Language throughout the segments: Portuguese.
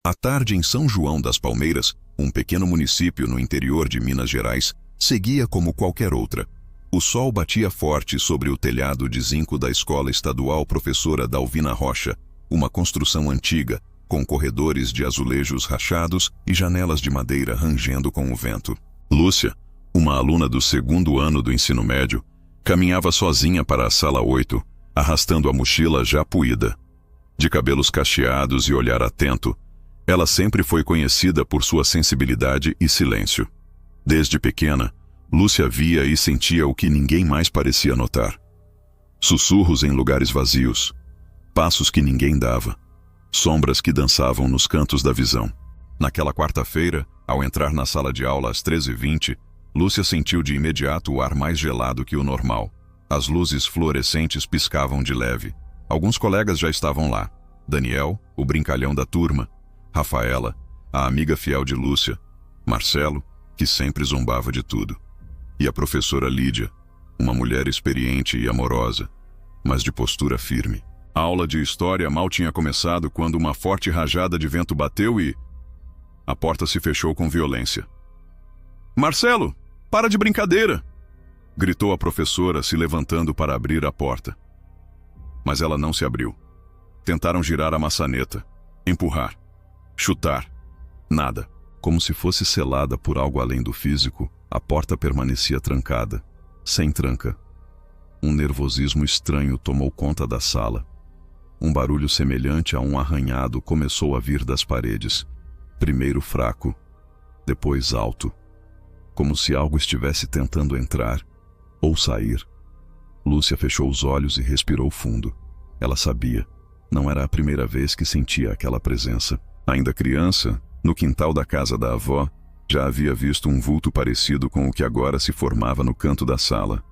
A tarde em São João das Palmeiras, um pequeno município no interior de Minas Gerais, seguia como qualquer outra. O sol batia forte sobre o telhado de zinco da Escola Estadual Professora Dalvina Rocha, uma construção antiga, com corredores de azulejos rachados e janelas de madeira rangendo com o vento. Lúcia, uma aluna do 2º ano do ensino médio, caminhava sozinha para a sala 8, arrastando a mochila já puída. De cabelos cacheados e olhar atento, ela sempre foi conhecida por sua sensibilidade e silêncio. Desde pequena, Lúcia via e sentia o que ninguém mais parecia notar. Sussurros em lugares vazios, passos que ninguém dava, sombras que dançavam nos cantos da visão. Naquela quarta-feira, ao entrar na sala de aula às 13h20, Lúcia sentiu de imediato o ar mais gelado que o normal. As luzes fluorescentes piscavam de leve. Alguns colegas já estavam lá. Daniel, o brincalhão da turma, Rafaela, a amiga fiel de Lúcia, Marcelo, que sempre zombava de tudo, e a professora Lídia, uma mulher experiente e amorosa, mas de postura firme. A aula de história mal tinha começado quando uma forte rajada de vento bateu e a porta se fechou com violência. "Marcelo, para de brincadeira!" gritou a professora, se levantando para abrir a porta. Mas ela não se abriu. Tentaram girar a maçaneta, empurrar, chutar. Nada. Como se fosse selada por algo além do físico, a porta permanecia trancada, sem tranca. Um nervosismo estranho tomou conta da sala. Um barulho semelhante a um arranhado começou a vir das paredes, primeiro fraco, depois alto, como se algo estivesse tentando entrar ou sair. Lúcia fechou os olhos e respirou fundo. Ela sabia. Não era a primeira vez que sentia aquela presença. Ainda criança, no quintal da casa da avó, já havia visto um vulto parecido com o que agora se formava no canto da sala.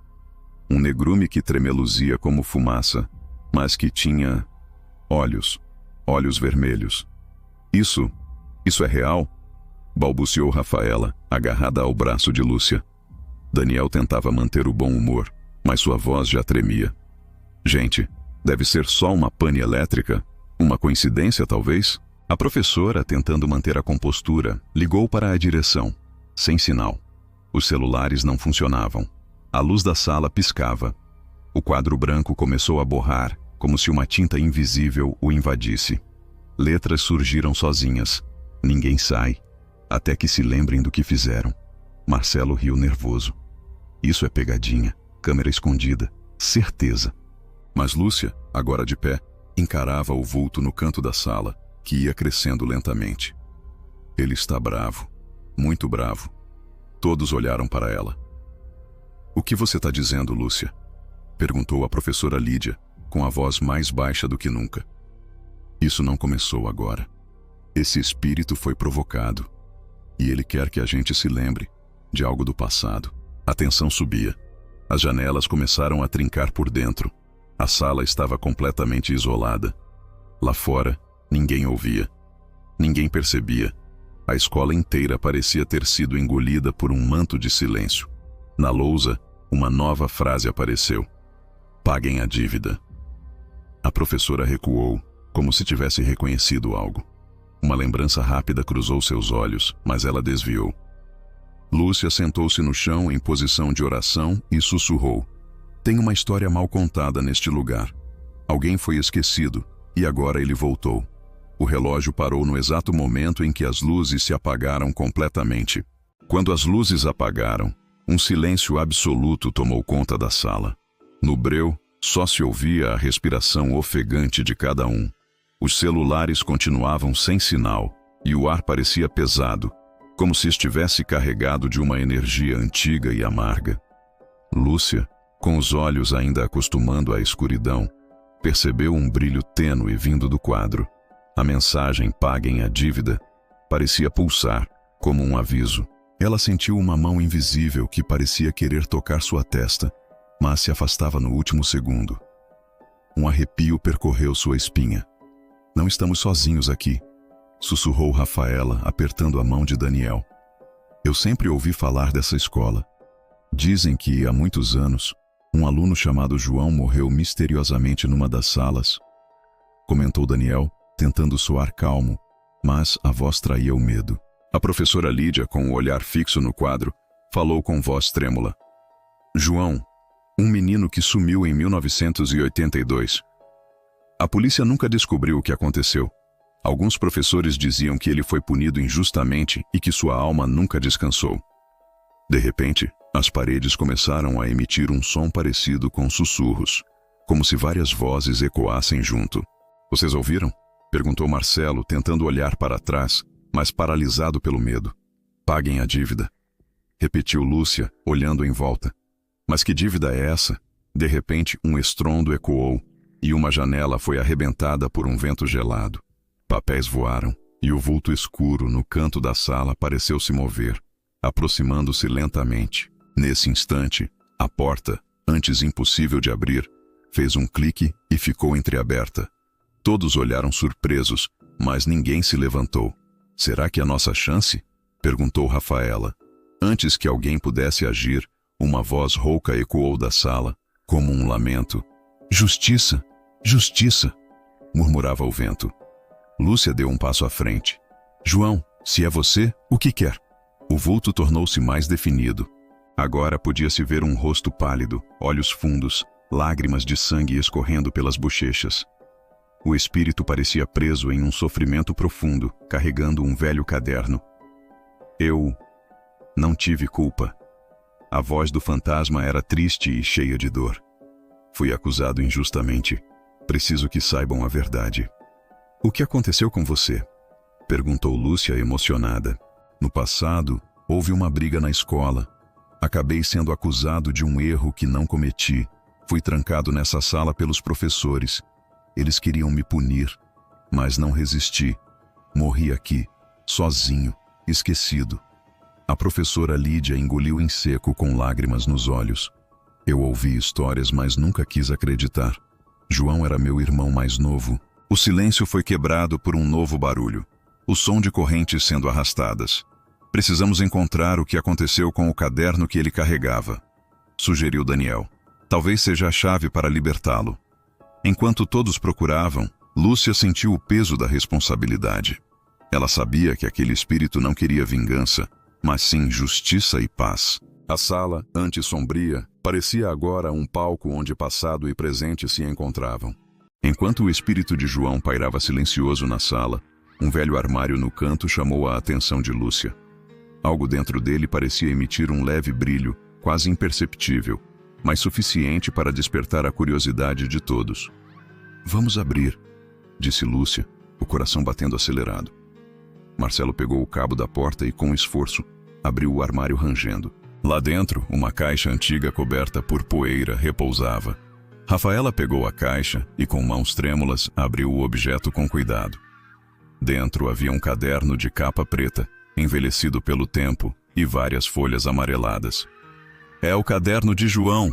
Um negrume que tremeluzia como fumaça, mas que tinha olhos vermelhos. Isso é real? Balbuciou Rafaela, agarrada ao braço de Lúcia. Daniel tentava manter o bom humor, mas sua voz já tremia. Gente, deve ser só uma pane elétrica? Uma coincidência, talvez? A professora, tentando manter a compostura, ligou para a direção. Sem sinal. Os celulares não funcionavam. A luz da sala piscava. O quadro branco começou a borrar, como se uma tinta invisível o invadisse. Letras surgiram sozinhas. Ninguém sai, até que se lembrem do que fizeram. Marcelo riu nervoso. Isso é pegadinha, câmera escondida, certeza. Mas Lúcia, agora de pé, encarava o vulto no canto da sala, que ia crescendo lentamente. Ele está bravo, muito bravo. Todos olharam para ela. "O que você está dizendo, Lúcia?" perguntou a professora Lídia, com a voz mais baixa do que nunca. "Isso não começou agora. Esse espírito foi provocado, e ele quer que a gente se lembre de algo do passado." A tensão subia. As janelas começaram a trincar por dentro. A sala estava completamente isolada. Lá fora, ninguém ouvia. Ninguém percebia. A escola inteira parecia ter sido engolida por um manto de silêncio. Na lousa, uma nova frase apareceu: "Paguem a dívida." A professora recuou, como se tivesse reconhecido algo. Uma lembrança rápida cruzou seus olhos, mas ela desviou. Lúcia sentou-se no chão em posição de oração e sussurrou: "Tem uma história mal contada neste lugar. Alguém foi esquecido, e agora ele voltou." O relógio parou no exato momento em que as luzes se apagaram completamente. Quando as luzes apagaram, um silêncio absoluto tomou conta da sala. No breu, só se ouvia a respiração ofegante de cada um. Os celulares continuavam sem sinal, e o ar parecia pesado, como se estivesse carregado de uma energia antiga e amarga. Lúcia, com os olhos ainda acostumando à escuridão, percebeu um brilho tênue vindo do quadro. A mensagem "Paguem a dívida" parecia pulsar, como um aviso. Ela sentiu uma mão invisível que parecia querer tocar sua testa, mas se afastava no último segundo. Um arrepio percorreu sua espinha. "Não estamos sozinhos aqui", sussurrou Rafaela, apertando a mão de Daniel. "Eu sempre ouvi falar dessa escola. Dizem que, há muitos anos, um aluno chamado João morreu misteriosamente numa das salas", comentou Daniel, tentando soar calmo, mas a voz traía o medo. A professora Lídia, com o olhar fixo no quadro, falou com voz trêmula. João, um menino que sumiu em 1982. A polícia nunca descobriu o que aconteceu. Alguns professores diziam que ele foi punido injustamente e que sua alma nunca descansou. De repente, as paredes começaram a emitir um som parecido com sussurros, como se várias vozes ecoassem junto. Vocês ouviram? Perguntou Marcelo, tentando olhar para trás, mas paralisado pelo medo. Paguem a dívida. Repetiu Lúcia, olhando em volta. Mas que dívida é essa? De repente, um estrondo ecoou, e uma janela foi arrebentada por um vento gelado. Papéis voaram, e o vulto escuro no canto da sala pareceu se mover, aproximando-se lentamente. Nesse instante, a porta, antes impossível de abrir, fez um clique e ficou entreaberta. Todos olharam surpresos, mas ninguém se levantou. Será que é nossa chance? Perguntou Rafaela. Antes que alguém pudesse agir, uma voz rouca ecoou da sala, como um lamento. Justiça! Justiça! Murmurava o vento. Lúcia deu um passo à frente. João, se é você, o que quer? O vulto tornou-se mais definido. Agora podia-se ver um rosto pálido, olhos fundos, lágrimas de sangue escorrendo pelas bochechas. O espírito parecia preso em um sofrimento profundo, carregando um velho caderno. Eu não tive culpa. A voz do fantasma era triste e cheia de dor. Fui acusado injustamente. Preciso que saibam a verdade. O que aconteceu com você? Perguntou Lúcia emocionada. No passado, houve uma briga na escola. Acabei sendo acusado de um erro que não cometi. Fui trancado nessa sala pelos professores. Eles queriam me punir, mas não resisti. Morri aqui, sozinho, esquecido. A professora Lídia engoliu em seco com lágrimas nos olhos. Eu ouvi histórias, mas nunca quis acreditar. João era meu irmão mais novo. O silêncio foi quebrado por um novo barulho. O som de correntes sendo arrastadas. Precisamos encontrar o que aconteceu com o caderno que ele carregava, sugeriu Daniel. Talvez seja a chave para libertá-lo. Enquanto todos procuravam, Lúcia sentiu o peso da responsabilidade. Ela sabia que aquele espírito não queria vingança, mas sim justiça e paz. A sala, antes sombria, parecia agora um palco onde passado e presente se encontravam. Enquanto o espírito de João pairava silencioso na sala, um velho armário no canto chamou a atenção de Lúcia. Algo dentro dele parecia emitir um leve brilho, quase imperceptível, mas suficiente para despertar a curiosidade de todos. Vamos abrir, disse Lúcia, o coração batendo acelerado. Marcelo pegou o cabo da porta e, com esforço, abriu o armário rangendo. Lá dentro, uma caixa antiga coberta por poeira repousava. Rafaela pegou a caixa e, com mãos trêmulas, abriu o objeto com cuidado. Dentro havia um caderno de capa preta, envelhecido pelo tempo, e várias folhas amareladas. É o caderno de João!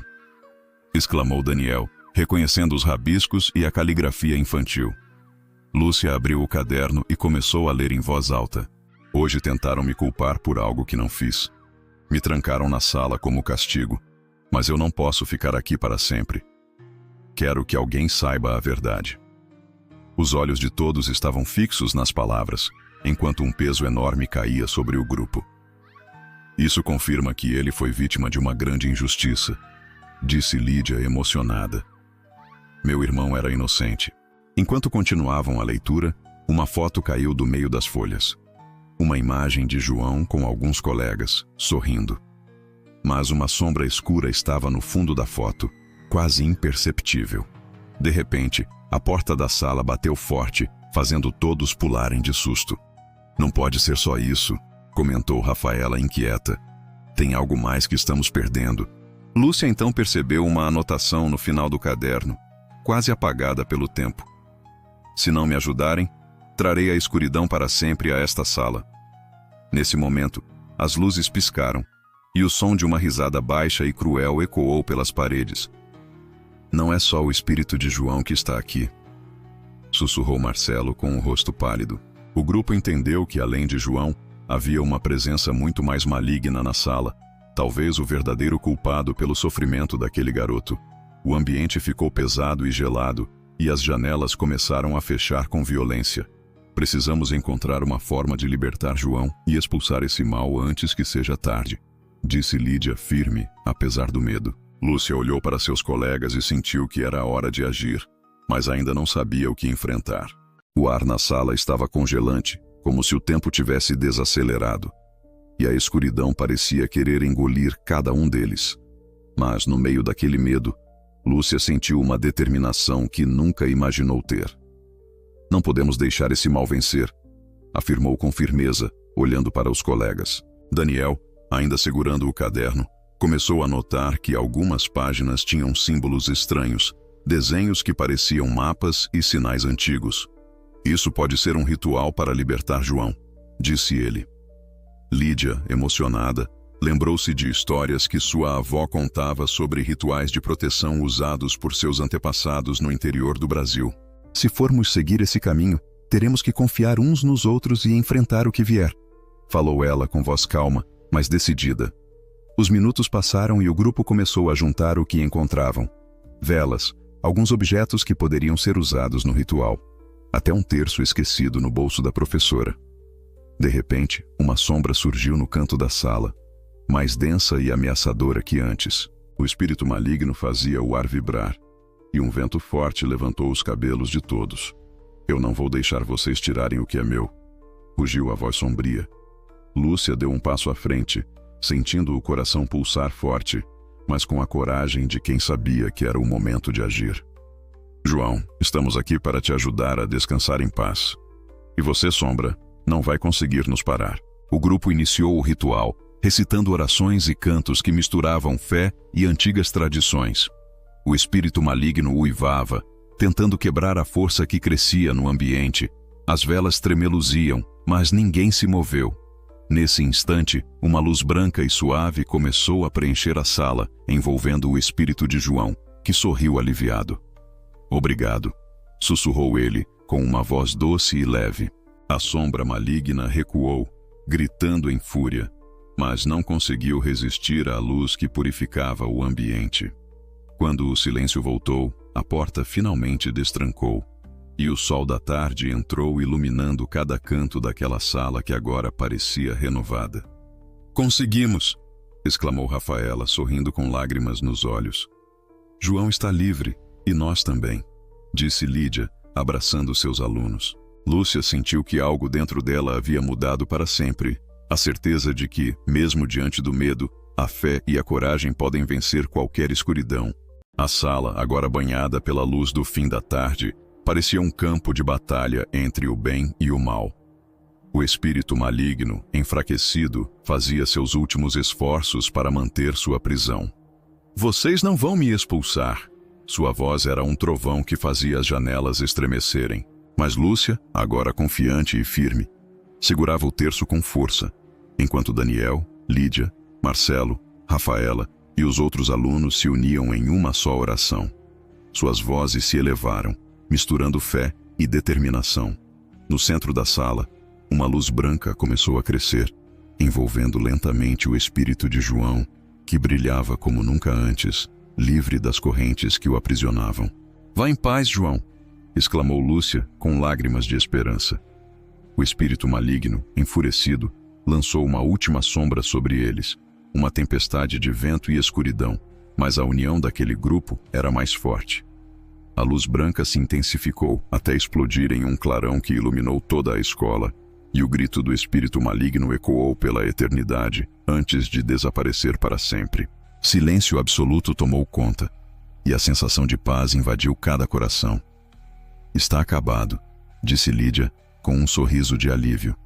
Exclamou Daniel, reconhecendo os rabiscos e a caligrafia infantil. Lúcia abriu o caderno e começou a ler em voz alta. Hoje tentaram me culpar por algo que não fiz. Me trancaram na sala como castigo, mas eu não posso ficar aqui para sempre. Quero que alguém saiba a verdade. Os olhos de todos estavam fixos nas palavras, enquanto um peso enorme caía sobre o grupo. Isso confirma que ele foi vítima de uma grande injustiça, disse Lídia emocionada. Meu irmão era inocente. Enquanto continuavam a leitura, uma foto caiu do meio das folhas. Uma imagem de João com alguns colegas, sorrindo. Mas uma sombra escura estava no fundo da foto, quase imperceptível. De repente, a porta da sala bateu forte, fazendo todos pularem de susto. Não pode ser só isso, comentou Rafaela inquieta. Tem algo mais que estamos perdendo. Lúcia então percebeu uma anotação no final do caderno, quase apagada pelo tempo. Se não me ajudarem, trarei a escuridão para sempre a esta sala. Nesse momento, as luzes piscaram, e o som de uma risada baixa e cruel ecoou pelas paredes. Não é só o espírito de João que está aqui, sussurrou Marcelo com o rosto pálido. O grupo entendeu que, além de João, havia uma presença muito mais maligna na sala, talvez o verdadeiro culpado pelo sofrimento daquele garoto. O ambiente ficou pesado e gelado, e as janelas começaram a fechar com violência. Precisamos encontrar uma forma de libertar João e expulsar esse mal antes que seja tarde, disse Lídia firme, apesar do medo. Lúcia olhou para seus colegas e sentiu que era a hora de agir, mas ainda não sabia o que enfrentar. O ar na sala estava congelante, como se o tempo tivesse desacelerado, e a escuridão parecia querer engolir cada um deles. Mas, no meio daquele medo, Lúcia sentiu uma determinação que nunca imaginou ter. Não podemos deixar esse mal vencer, afirmou com firmeza, olhando para os colegas. Daniel, ainda segurando o caderno, começou a notar que algumas páginas tinham símbolos estranhos, desenhos que pareciam mapas e sinais antigos. Isso pode ser um ritual para libertar João, disse ele. Lídia, emocionada, lembrou-se de histórias que sua avó contava sobre rituais de proteção usados por seus antepassados no interior do Brasil. Se formos seguir esse caminho, teremos que confiar uns nos outros e enfrentar o que vier, falou ela com voz calma, mas decidida. Os minutos passaram e o grupo começou a juntar o que encontravam. Velas, alguns objetos que poderiam ser usados no ritual, até um terço esquecido no bolso da professora. De repente, uma sombra surgiu no canto da sala, mais densa e ameaçadora que antes. O espírito maligno fazia o ar vibrar, e um vento forte levantou os cabelos de todos. Eu não vou deixar vocês tirarem o que é meu, rugiu a voz sombria. Lúcia deu um passo à frente, sentindo o coração pulsar forte, mas com a coragem de quem sabia que era o momento de agir. João, estamos aqui para te ajudar a descansar em paz. E você, Sombra, não vai conseguir nos parar. O grupo iniciou o ritual, recitando orações e cantos que misturavam fé e antigas tradições. O espírito maligno uivava, tentando quebrar a força que crescia no ambiente. As velas tremeluziam, mas ninguém se moveu. Nesse instante, uma luz branca e suave começou a preencher a sala, envolvendo o espírito de João, que sorriu aliviado. Obrigado, sussurrou ele, com uma voz doce e leve. A sombra maligna recuou, gritando em fúria, mas não conseguiu resistir à luz que purificava o ambiente. Quando o silêncio voltou, a porta finalmente destrancou, e o sol da tarde entrou iluminando cada canto daquela sala que agora parecia renovada. Conseguimos! Exclamou Rafaela, sorrindo com lágrimas nos olhos. João está livre, e nós também, disse Lídia, abraçando seus alunos. Lúcia sentiu que algo dentro dela havia mudado para sempre, a certeza de que, mesmo diante do medo, a fé e a coragem podem vencer qualquer escuridão. A sala, agora banhada pela luz do fim da tarde, parecia um campo de batalha entre o bem e o mal. O espírito maligno, enfraquecido, fazia seus últimos esforços para manter sua prisão. Vocês não vão me expulsar. Sua voz era um trovão que fazia as janelas estremecerem. Mas Lúcia, agora confiante e firme, segurava o terço com força, enquanto Daniel, Lídia, Marcelo, Rafaela e os outros alunos se uniam em uma só oração. Suas vozes se elevaram, misturando fé e determinação. No centro da sala, uma luz branca começou a crescer, envolvendo lentamente o espírito de João, que brilhava como nunca antes, livre das correntes que o aprisionavam. Vá em paz, João! Exclamou Lúcia, com lágrimas de esperança. O espírito maligno, enfurecido, lançou uma última sombra sobre eles, uma tempestade de vento e escuridão, mas a união daquele grupo era mais forte. A luz branca se intensificou até explodir em um clarão que iluminou toda a escola, e o grito do espírito maligno ecoou pela eternidade, antes de desaparecer para sempre. Silêncio absoluto tomou conta, e a sensação de paz invadiu cada coração. Está acabado, disse Lídia, com um sorriso de alívio.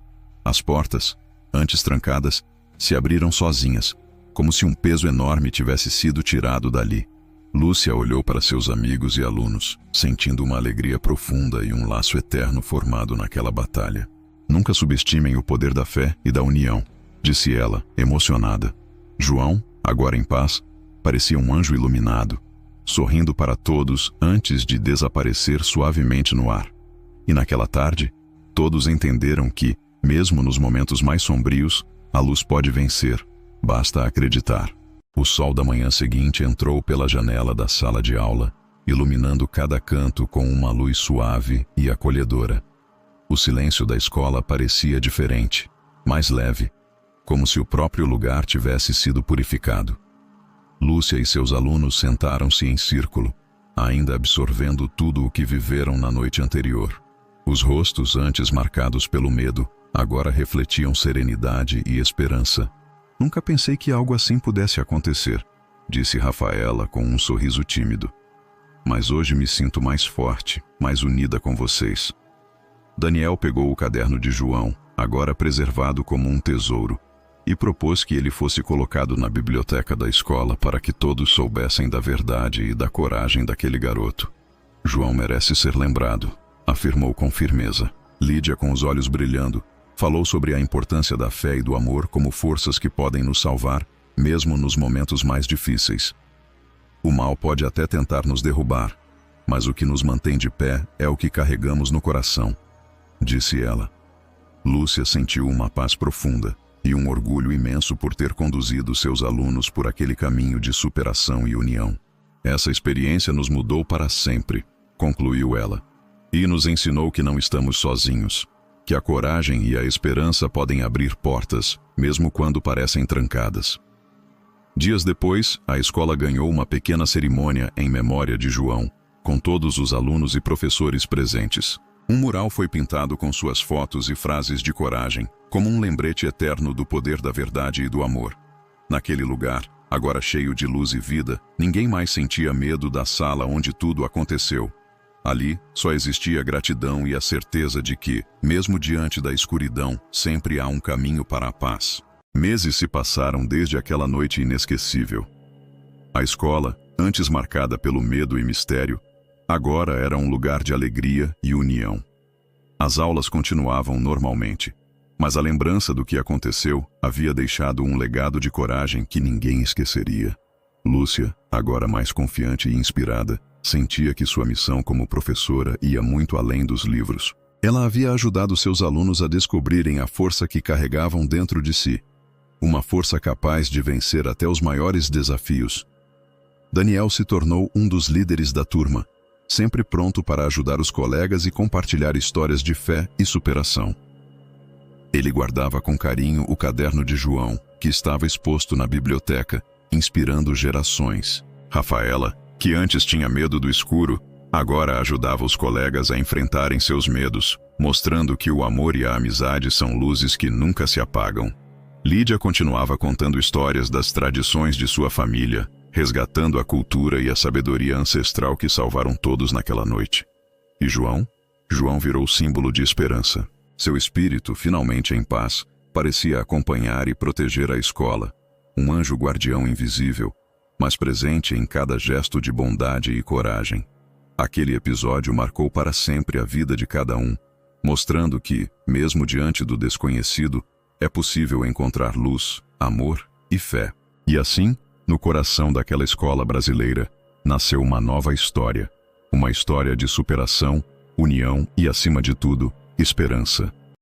As portas, antes trancadas, se abriram sozinhas, como se um peso enorme tivesse sido tirado dali. Lúcia olhou para seus amigos e alunos, sentindo uma alegria profunda e um laço eterno formado naquela batalha. Nunca subestimem o poder da fé e da união, disse ela, emocionada. João, agora em paz, parecia um anjo iluminado, sorrindo para todos antes de desaparecer suavemente no ar. E naquela tarde, todos entenderam que, mesmo nos momentos mais sombrios, a luz pode vencer, basta acreditar. O sol da manhã seguinte entrou pela janela da sala de aula, iluminando cada canto com uma luz suave e acolhedora. O silêncio da escola parecia diferente, mais leve, como se o próprio lugar tivesse sido purificado. Lúcia e seus alunos sentaram-se em círculo, ainda absorvendo tudo o que viveram na noite anterior. Os rostos, antes marcados pelo medo, agora refletiam serenidade e esperança. Nunca pensei que algo assim pudesse acontecer, disse Rafaela com um sorriso tímido. Mas hoje me sinto mais forte, mais unida com vocês. Daniel pegou o caderno de João, agora preservado como um tesouro, e propôs que ele fosse colocado na biblioteca da escola para que todos soubessem da verdade e da coragem daquele garoto. João merece ser lembrado, afirmou com firmeza. Lídia, com os olhos brilhando, falou sobre a importância da fé e do amor como forças que podem nos salvar, mesmo nos momentos mais difíceis. O mal pode até tentar nos derrubar, mas o que nos mantém de pé é o que carregamos no coração, disse ela. Lúcia sentiu uma paz profunda e um orgulho imenso por ter conduzido seus alunos por aquele caminho de superação e união. Essa experiência nos mudou para sempre, concluiu ela, e nos ensinou que não estamos sozinhos, que a coragem e a esperança podem abrir portas, mesmo quando parecem trancadas. Dias depois, a escola ganhou uma pequena cerimônia em memória de João, com todos os alunos e professores presentes. Um mural foi pintado com suas fotos e frases de coragem, como um lembrete eterno do poder da verdade e do amor. Naquele lugar, agora cheio de luz e vida, ninguém mais sentia medo da sala onde tudo aconteceu. Ali, só existia gratidão e a certeza de que, mesmo diante da escuridão, sempre há um caminho para a paz. Meses se passaram desde aquela noite inesquecível. A escola, antes marcada pelo medo e mistério, agora era um lugar de alegria e união. As aulas continuavam normalmente, mas a lembrança do que aconteceu havia deixado um legado de coragem que ninguém esqueceria. Lúcia, agora mais confiante e inspirada, sentia que sua missão como professora ia muito além dos livros. Ela havia ajudado seus alunos a descobrirem a força que carregavam dentro de si, uma força capaz de vencer até os maiores desafios. Daniel se tornou um dos líderes da turma, sempre pronto para ajudar os colegas e compartilhar histórias de fé e superação. Ele guardava com carinho o caderno de João, que estava exposto na biblioteca, inspirando gerações. Rafaela, que antes tinha medo do escuro, agora ajudava os colegas a enfrentarem seus medos, mostrando que o amor e a amizade são luzes que nunca se apagam. Lídia continuava contando histórias das tradições de sua família, resgatando a cultura e a sabedoria ancestral que salvaram todos naquela noite. E João? João virou símbolo de esperança. Seu espírito, finalmente em paz, parecia acompanhar e proteger a escola, um anjo guardião invisível, mas presente em cada gesto de bondade e coragem. Aquele episódio marcou para sempre a vida de cada um, mostrando que, mesmo diante do desconhecido, é possível encontrar luz, amor e fé. E assim, no coração daquela escola brasileira, nasceu uma nova história. Uma história de superação, união e, acima de tudo, esperança.